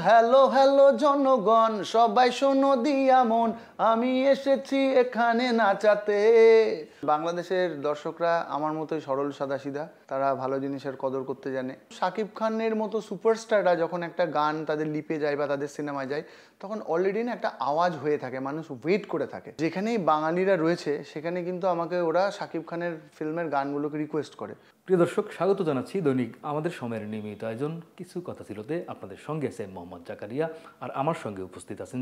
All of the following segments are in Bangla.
হ্যালো হ্যালো জনগণ, সবাই শোনো দিয়া মন, আমি এসেছি এখানে নাচাতে। বাংলাদেশের দর্শকরা আমার মতোই সরল সাদাসিধা, তারা ভালো জিনিসের কদর করতে জানে। শাকিব খানের মতো সুপারস্টাররা যখন একটা গান তাদের লিপে যায় বা তাদের সিনেমায় যায়, তখন অলরেডি না একটা আওয়াজ হয়ে থাকে, মানুষ ওয়েট করে থাকে। যেখানেই বাঙালিরা রয়েছে সেখানে কিন্তু আমাকে ওরা শাকিব খানের ফিল্মের গানগুলোকে রিকোয়েস্ট করে। প্রিয় দর্শক, স্বাগত জানাচ্ছি দৈনিক আমাদের সময়ের নিয়মিত আয়োজন কিছু কথা ছিলতে। আপনাদের সঙ্গে আছেন মোহাম্মদ জাকারিয়া, আর আমার সঙ্গে উপস্থিত আছেন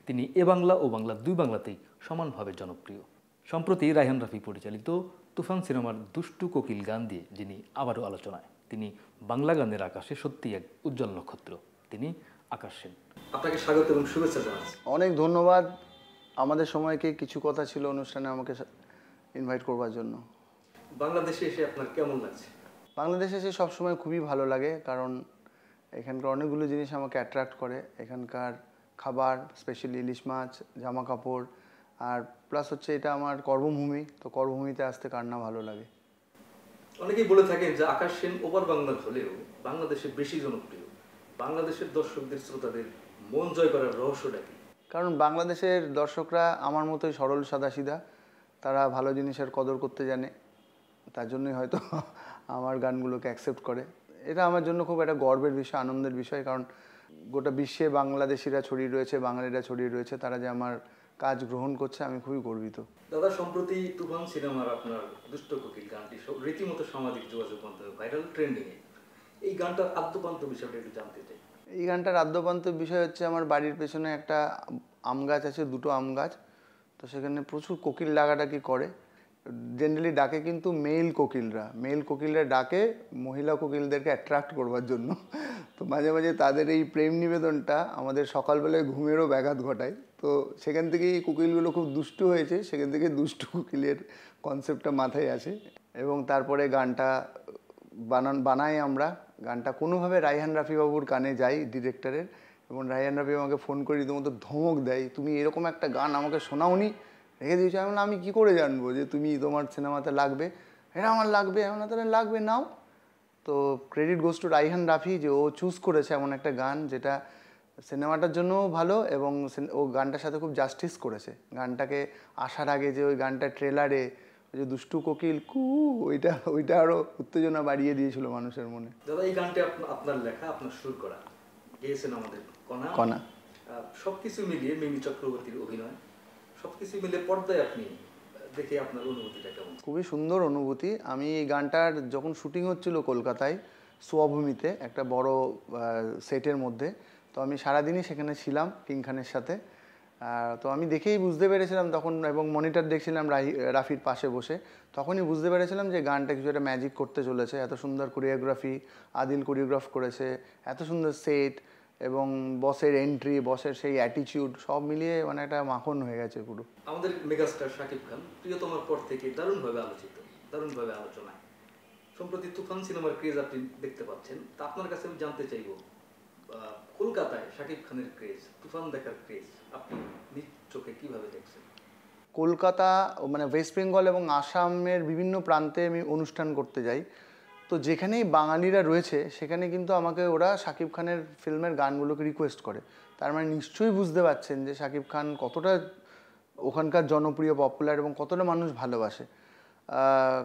তিনি এ বাংলা ও বাংলা দুই বাংলাতেই সমানভাবে জনপ্রিয়। সম্প্রতি রায়হান রাফি পরিচালিত তুফান সিনেমার দুষ্টু কোকিল গান দিয়ে যিনি আবারও আলোচনায়, তিনি বাংলা গানের আকাশে সত্যি এক উজ্জ্বল নক্ষত্র, তিনি আকাশ সেন। আপনাকে স্বাগত এবং শুভেচ্ছা জানাচ্ছি। অনেক ধন্যবাদ আমাদের সময়কে কিছু কথা ছিল অনুষ্ঠানে আমাকে ইনভাইট করবার জন্য। বাংলাদেশে এসে আপনার কেমন লাগছে? বাংলাদেশে এসে সবসময় খুবই ভালো লাগে, কারণ এখানকার অনেকগুলো জিনিস আমাকে অ্যাট্রাক্ট করে। এখানকার খাবার, স্পেশালি ইলিশ মাছ, জামা কাপড়, আর প্লাস হচ্ছে এটা আমার কর্মভূমি, তো কর্মভূমিতে আসতে কার না ভালো লাগে। অনেকেই বলে থাকেন যে আকাশ সেন ওভার বাংলার হলেও বাংলাদেশে বেশি জনপ্রিয়। বাংলাদেশের দর্শকদের, শ্রোতাদের মন জয় করার রহস্যটা কি? কারণ বাংলাদেশের দর্শকরা আমার মতোই সরল সাদাসিধা, তারা ভালো জিনিসের কদর করতে জানে, তার জন্যই হয়তো আমার গানগুলোকে অ্যাকসেপ্ট করে। এটা আমার জন্য খুব একটা গর্বের বিষয়, আনন্দের বিষয়, কারণ গোটা বিশ্বে বাংলাদেশিরা ছড়িয়ে রয়েছে, বাঙালিরা ছড়িয়ে রয়েছে, তারা যে আমার কাজ গ্রহণ করছে, আমি খুবই গর্বিত। দাদা, সম্প্রতি তুফান সিনেমার আপনার দুষ্ট কোকিল গানটি রীতিমতো সামাজিক যোগাযোগ মাধ্যমে ভাইরাল, ট্রেন্ডিংয়ে। এই গানটার আদ্যপান্ত বিষয়টা একটু জানতে চাই। এই গানটার আদ্যপান্ত বিষয় হচ্ছে, আমার বাড়ির পেছনে একটা আম গাছ আছে, দুটো আম গাছ, তো সেখানে প্রচুর কোকিল ডাকাডাকি করে। জেনারেলি ডাকে কিন্তু মেল কোকিলরা ডাকে মহিলা কোকিলদেরকে অ্যাট্রাক্ট করবার জন্য। তো মাঝে মাঝে তাদের এই প্রেম নিবেদনটা আমাদের সকালবেলায় ঘুমেরও ব্যাঘাত ঘটায়। তো সেখান থেকেই কোকিলগুলো খুব দুষ্টু হয়েছে, সেখান থেকে দুষ্টু কোকিলের কনসেপ্টটা মাথায় আসে, এবং তারপরে গানটা বানাই আমরা। গানটা কোনোভাবে রায়হান রাফি বাবুর কানে যাই, ডিরেক্টরের, এবং রায়হান রাফি আমাকে ফোন করে রীতিমতো ধমক দেয়, তুমি এরকম একটা গান আমাকে শোনাওনি, রেখে দিয়েছো। আমি কী করে জানবো যে তুমি তোমার সিনেমাতে লাগবে? এটা আমার লাগবে, এমন তাহলে লাগবে, নাও। তো credit goes to Raihan Rafi, যে ও চুজ করেছে এমন একটা গান যেটা সিনেমাটার জন্যও ভালো, এবং ও গানটার সাথে খুব জাস্টিস করেছে। গানটাকে আসার আগে যে ওই গানটা ট্রেলারে যে দুষ্টু কোকিল কু, ওইটা আরও উত্তেজনা বাড়িয়ে দিয়েছিল মানুষের মনে। দাদা, এই গানটি আপনার লেখা, আপনার সুর করা, গেয়েছেন আমাদের কণা। সবকিছু মিলিয়ে মিমি চক্রবর্তীর অভিনয়, সবকিছু মিলিয়ে পর্দায় আপনি দেখে আপনার অনুভূতিটা কেমন? খুবই সুন্দর অনুভূতি। আমি এই গানটার যখন শুটিং হচ্ছিল কলকাতায় সোয়াভূমিতে একটা বড় সেটের মধ্যে, তো আমি সারাদিনই সেখানে ছিলাম কিং খানের সাথে। তো আমি দেখেই বুঝতে পেরেছিলাম তখন, এবং মনিটর দেখছিলাম রাফির পাশে বসে, তখনই বুঝতে পেরেছিলাম যে গানটা কিছু একটা ম্যাজিক করতে চলেছে। এত সুন্দর কোরিওগ্রাফি, আদিল কোরিওগ্রাফ করেছে, এত সুন্দর সেট, এবং বসের এন্ট্রি, বসের সেই অ্যাটিটিউড, সব মিলিয়ে মানে একটা মাখন হয়ে গেছে পুরো। আমাদের মেগাস্টার শাকিব খান প্রিয়তমার পর থেকে দারুণভাবে আলোচিত, দারুণভাবে আলোচনায়। সম্প্রতি তুফান সিনেমার ক্রেজ আপনি দেখতে পাচ্ছেন, তা আপনার কাছে আমি জানতে চাইব, কলকাতায় শাকিব খানের ক্রেজ, তুফান দেখার ক্রেজ আপনি নিজ চোখে কীভাবে দেখছেন? কলকাতা, মানে ওয়েস্ট বেঙ্গল এবং আসামের বিভিন্ন প্রান্তে আমি অনুষ্ঠান করতে যাই, তো যেখানেই বাঙালিরা রয়েছে সেখানে কিন্তু আমাকে ওরা শাকিব খানের ফিল্মের গানগুলোকে রিকোয়েস্ট করে। তার মানে নিশ্চয়ই বুঝতে পারছেন যে শাকিব খান কতটা ওখানকার জনপ্রিয়, পপুলার, এবং কতটা মানুষ ভালোবাসে।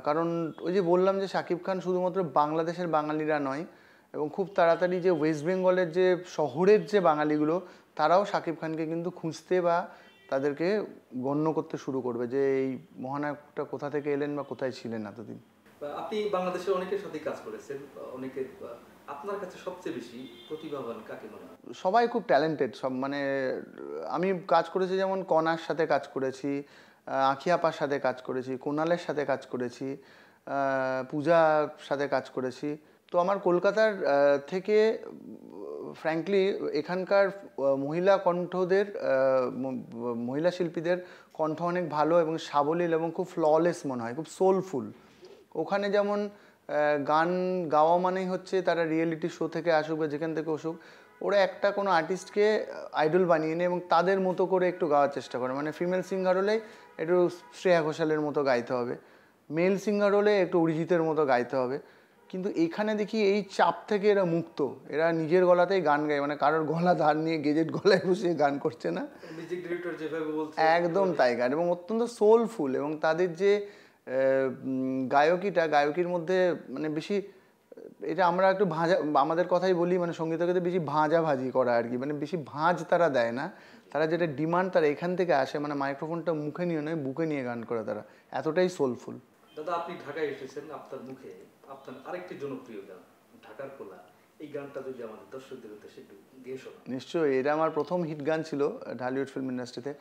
কারণ ওই যে বললাম যে শাকিব খান শুধুমাত্র বাংলাদেশের বাঙালিরা নয়, এবং খুব তাড়াতাড়ি যে ওয়েস্ট বেঙ্গলের যে শহরের যে বাঙালিগুলো, তারাও শাকিব খানকে কিন্তু খুঁজতে বা তাদেরকে গণ্য করতে শুরু করবে, যে এই মহানায়কটা কোথা থেকে এলেন বা কোথায় ছিলেন এতদিন। আপনি বাংলাদেশের অনেকের সাথে কাজ করেছেন, অনেকের, আপনার কাছে সবচেয়ে বেশি প্রতিভাবান কাকে মনে হয়? সবাই খুব ট্যালেন্টেড, সব, মানে আমি কাজ করেছি যেমন কণার সাথে কাজ করেছি, আঁখি আপার সাথে কাজ করেছি, কুণালের সাথে কাজ করেছি, পূজার সাথে কাজ করেছি। তো আমার কলকাতার থেকে ফ্র্যাঙ্কলি এখানকার মহিলা কণ্ঠদের, মহিলা শিল্পীদের কণ্ঠ অনেক ভালো এবং সাবলীল এবং খুব ফ্ললেস মনে হয়, খুব সোলফুল। ওখানে যেমন গান গাওয়া মানেই হচ্ছে তারা রিয়েলিটি শো থেকে আসুক বা যেখান থেকে আসুক, ওরা একটা কোনো আর্টিস্টকে আইডল বানিয়ে নেয় এবং তাদের মতো করে একটু গাওয়ার চেষ্টা করে। মানে ফিমেল সিঙ্গার হলে একটু শ্রেয়া ঘোষালের মতো গাইতে হবে, মেল সিঙ্গার হলে একটু অরিজিতের মতো গাইতে হবে। কিন্তু এখানে দেখি এই চাপ থেকে এরা মুক্ত, এরা নিজের গলাতেই গান গায়, মানে কারোর গলা ধার নিয়ে গেজেট গলায় বসিয়ে গান করছে না, মিউজিক ডিরেক্টর যেভাবে বলছে একদম তাই গান, এবং অত্যন্ত সোলফুল। এবং তাদের যে গায়কির মধ্যে মানে বেশি, এটা আমরা একটু ভাঁজা, আমাদের কথাই বলি, মানে সঙ্গীতকে বেশি ভাঁজাভাজি করা আর কি, মানে বেশি ভাঁজ তারা দেয় না, তারা যেটা ডিমান্ড তারা এখান থেকে আসে, মানে মাইক্রোফোনটা মুখে নিয়ে নয় বুকে নিয়ে গান করে তারা, এতটাই সোলফুল। দাদা আপনি ঢাকায় এসেছেন, আপনার মুখে আপনার আরেকটি জনপ্রিয় গান ঢাকার কোলা, এই গানটা যদি আমাদের দর্শকদের উদ্দেশ্যে একটু গেয়ে শোনান। নিশ্চয়ই, এটা আমার প্রথম হিট গান ছিল ঢালিউড ফিল্ম ইন্ডাস্ট্রিতে।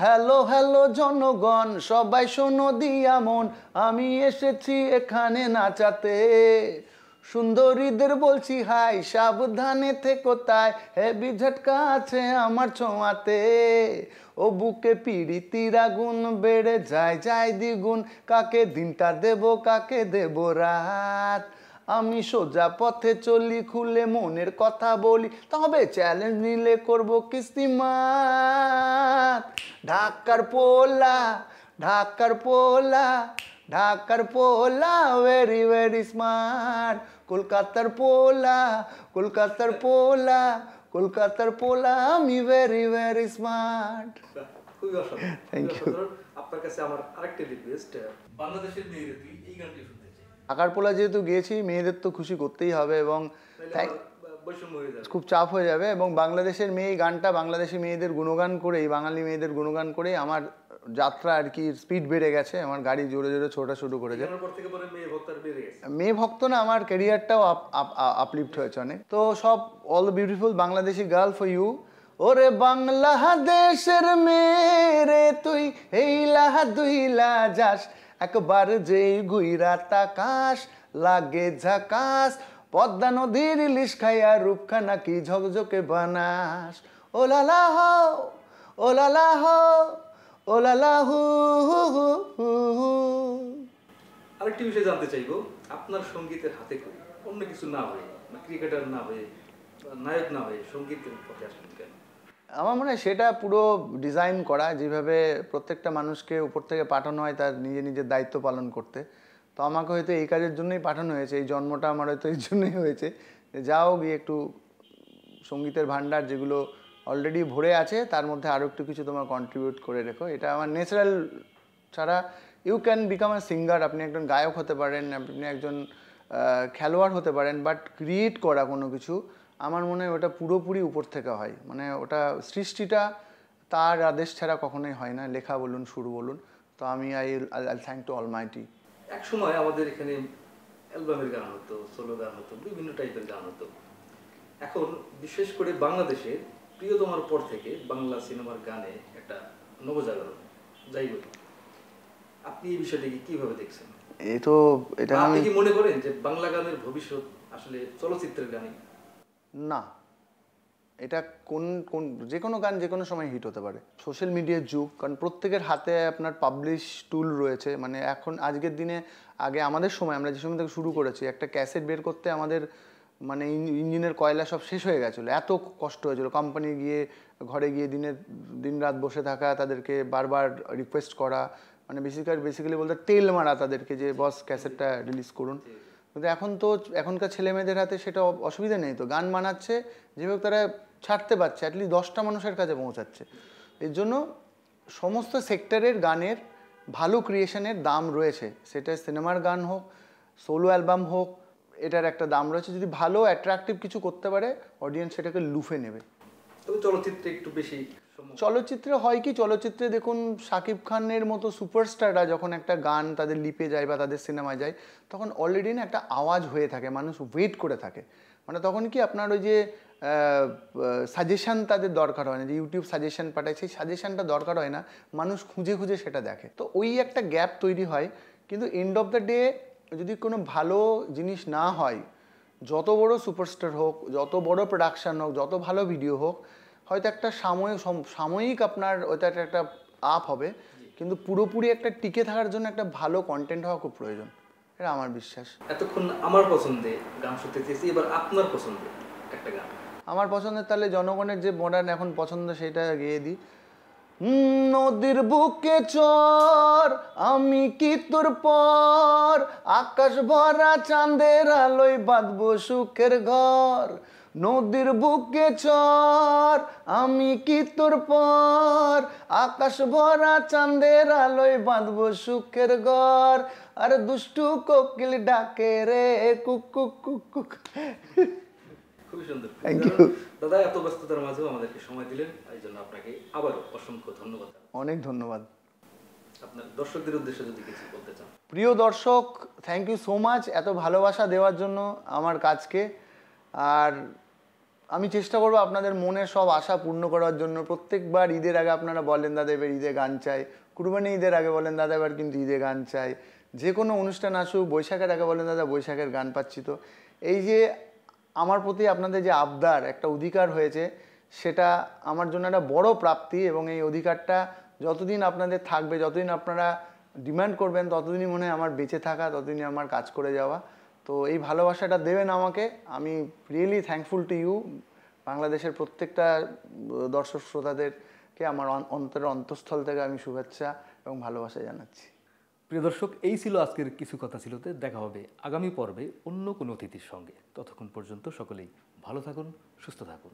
হ্যালো হ্যালো জনগণ, সবাই শোনো দিয়া মন, আমি এসেছি এখানে নাচাতে, সুন্দরীদের বলছি হাই, সাবধানে থেকো তাই, হেভি ঝটকা আছে আমার ছোঁয়াতে, ও বুকে পিড়িতির আগুন বেড়ে যায় যায় দ্বিগুণ, কাকে দিনটা দেব কাকে দেব রাত, আমি সোজা পথে চলি খুলে মনের কথা বলি, তবে চ্যালেঞ্জ নিলে করব কিস্তিমাত, ঢাকার পোলা ঢাকার পোলা ঢাকার পোলা ভেরি ভেরি স্মার্ট, কলকাতার পোলা কলকাতার পোলা কলকাতার পোলা আমি ভেরি ভেরি স্মার্ট। খুবই অসাধারণ, Thank you. আপনার কাছে আমার আরেকটা রিকোয়েস্ট, বাংলাদেশের মেয়েরা তুই এই গানটি শুনতে চাই, ঢাকার পোলা যেহেতু গিয়েছি, মেয়েদের তো খুশি করতেই হবে, এবং বৈষম্য হয়ে যাবে, খুব চাপ হয়ে যাবে, এবং বাংলাদেশের মেয়ে গানটা বাংলাদেশি মেয়েদের গুণগান করেই, বাঙালি মেয়েদের গুণগান করেই আমার যাত্রা আর কি স্পিড বেড়ে গেছে, আমার গাড়ি জোরে জোরে ছোটা শুরু করেছে। মেয়ে ভক্ত না, আমার ক্যারিয়ারটাও আপলিফ্ট হয়েছে অনেক। তো সব all beautiful Bangladeshi girl for you, ওরে বাংলাদেশের মেরে তুই এইলা দুইলা যাস, একবার যেই গুইরা তাকাস লাগে ঝাকাস, পদ্মা নদীর ইলিশ খাইয়া রূপখানা কি ঝকঝকে বানাস, ও লালা হো ও লালা হো ও লালা হু হু হু হু। আরেকটি বিষয় জানতে চাইবো, আপনার সঙ্গীতের হাতে করে অন্য কিছু না হয়ে, ক্রিকেটার না হয়ে, নায়ক না হয়ে সঙ্গীতের পথে আসলেন কেন? আমার মনে হয় সেটা পুরো ডিজাইন করা, যেভাবে প্রত্যেকটা মানুষকে উপর থেকে পাঠানো হয় তার নিজের দায়িত্ব পালন করতে, তো আমাকে হয়তো এই কাজের জন্যই পাঠানো হয়েছে, এই জন্মটা আমার হয়তো এই জন্যই হয়েছে, যাও গিয়ে একটু সঙ্গীতের ভান্ডার যেগুলো অলরেডি ভরে আছে তার মধ্যে আরও একটু কিছু তোমার কন্ট্রিবিউট করে রেখো, এটা আমার ন্যাচারাল ছাড়া। You can become a singer, আপনি একজন গায়ক হতে পারেন, আপনি একজন খেলোয়াড় হতে পারেন, বাট ক্রিয়েট করা কোনো কিছু আমার মনে হয় ওটা পুরোপুরি উপর থেকে হয়, মানে ওটা সৃষ্টিটা তার আদেশ ছাড়া কখনোই হয় না, লেখা বলুন সুর বলুন। তো আমি আই থ্যাঙ্ক টু অলমাইটি। এক সময় আমাদের এখানে অ্যালবামের গান হতো, সোলো গান হতো, বিভিন্ন টাইপের গান হতো। এখন বিশেষ করে বাংলাদেশে প্রিয়তমার পর থেকে বাংলা সিনেমার গানে একটা নবজাগরণ, যাই বলি, আপনি এই বিষয়টাকে কিভাবে দেখছেন? এই তো এটা আপনি কি মনে করেন যে বাংলা গানের ভবিষ্যৎ আসলে চলচ্চিত্রের গানে? না, এটা কোন কোন যে কোনো গান যে কোনো সময় হিট হতে পারে, সোশ্যাল মিডিয়ার যুগ, কারণ প্রত্যেকের হাতে আপনার পাবলিশ টুল রয়েছে, মানে এখন আজকের দিনে, আগে আমাদের সময় আমরা যে সময় থেকে শুরু করেছি একটা ক্যাসেট বের করতে আমাদের মানে ইঞ্জিনের কয়লা সব শেষ হয়ে গেছিলো, এত কষ্ট হয়েছিল, কোম্পানি গিয়ে ঘরে গিয়ে দিন রাত বসে থাকা, তাদেরকে বারবার রিকোয়েস্ট করা, মানে বেসিক্যালি বলতে তেল মারা তাদেরকে যে বস ক্যাসেটটা রিলিজ করুন। কিন্তু এখন তো এখনকার ছেলেমেয়েদের হাতে সেটা অসুবিধা নেই, তো গান বানাচ্ছে যেভাবে তারা ছাড়তে পারছে, অ্যাটলিস্ট 10টা মানুষের কাছে পৌঁছাচ্ছে। এর জন্য সমস্ত সেক্টরের গানের ভালো ক্রিয়েশনের দাম রয়েছে, সেটা সিনেমার গান হোক, সোলো অ্যালবাম হোক, এটার একটা দাম রয়েছে, যদি ভালো অ্যাট্রাকটিভ কিছু করতে পারে অডিয়েন্স সেটাকে লুফে নেবে। তবে চলচ্চিত্রে একটু বেশি, চলচ্চিত্রে হয় কি, চলচ্চিত্রে দেখুন শাকিব খানের মতো সুপারস্টাররা যখন একটা গান তাদের লিপে যায় বা তাদের সিনেমায় যায়, তখন অলরেডি না একটা আওয়াজ হয়ে থাকে, মানুষ ওয়েট করে থাকে, মানে তখন কি আপনার ওই যে সাজেশান তাদের দরকার হয় না, যে ইউটিউব সাজেশান পাঠায় সেই সাজেশানটা দরকার হয় না, মানুষ খুঁজে খুঁজে সেটা দেখে, তো ওই একটা গ্যাপ তৈরি হয়। কিন্তু এন্ড অফ দ্য ডে যদি কোনো ভালো জিনিস না হয়, যত বড় সুপারস্টার হোক, যত বড় প্রোডাকশান হোক, যত ভালো ভিডিও হোক, হয়তো একটা সাময়িক আপনার ওইটা একটা আপ হবে, কিন্তু পুরোপুরি একটা টিকে থাকার জন্য একটা ভালো কন্টেন্ট হওয়া খুব প্রয়োজন, এটা আমার বিশ্বাস। এতক্ষণ আমার পছন্দে গান শুনতে চেয়েছি, এবার আপনার পছন্দে একটা গান। আমার পছন্দের তাহলে জনগণের যে মডার্ন এখন পছন্দ সেটা গেয়ে দিই। নদীর বুকে চর আমি কি তোর পর, আকাশ ভরা চাঁদের আলোয় বাঁধবো সুখের ঘর। নদীর বুকে চর আমি কি তোর পর, আকাশ ভরা চাঁদের আলোয় বাঁধবো সুখের ঘর। আর দুষ্টু কোকিল ডাকে রে কুক কুক কুক কুক। খুবই সুন্দর। থ্যাংক ইউ দাদা, এত ব্যস্ততার মাঝেও আমাদেরকে সময় দিলেন, এই জন্য আপনাকে আবারও অসংখ্য ধন্যবাদ। অনেক ধন্যবাদ। আপনার দর্শকদের উদ্দেশ্যে যদি কিছু বলতে চান। প্রিয় দর্শক, থ্যাংক ইউ সো মাচ এত ভালোবাসা দেওয়ার জন্য আমার কাজকে। আর আমি চেষ্টা করবো আপনাদের মনের সব আশা পূর্ণ করার জন্য। প্রত্যেকবার ঈদের আগে আপনারা বলেন দাদা এবার ঈদে গান চাই, কুরবানি ঈদের আগে বলেন দাদা এবার কিন্তু ঈদে গান চাই, যে কোনো অনুষ্ঠান আসুক বৈশাখের আগে বলেন দাদা বৈশাখের গান পাচ্ছি। তো এই যে আমার প্রতি আপনাদের যে আবদার, একটা অধিকার হয়েছে, সেটা আমার জন্য একটা বড় প্রাপ্তি। এবং এই অধিকারটা যতদিন আপনাদের থাকবে, যতদিন আপনারা ডিমান্ড করবেন, ততদিনই মনে হয় আমার বেঁচে থাকা, ততদিনই আমার কাজ করে যাওয়া। তো এই ভালোবাসাটা দেবেন আমাকে, আমি রিয়েলি থ্যাঙ্কফুল টু ইউ। বাংলাদেশের প্রত্যেকটা দর্শক শ্রোতাদেরকে আমার অন্তরের অন্তঃস্থল থেকে আমি শুভেচ্ছা এবং ভালোবাসা জানাচ্ছি। প্রিয় দর্শক, এই ছিল আজকের কিছু কথা ছিলতে। দেখা হবে আগামী পর্বে অন্য কোনো অতিথির সঙ্গে। ততক্ষণ পর্যন্ত সকলেই ভালো থাকুন, সুস্থ থাকুন।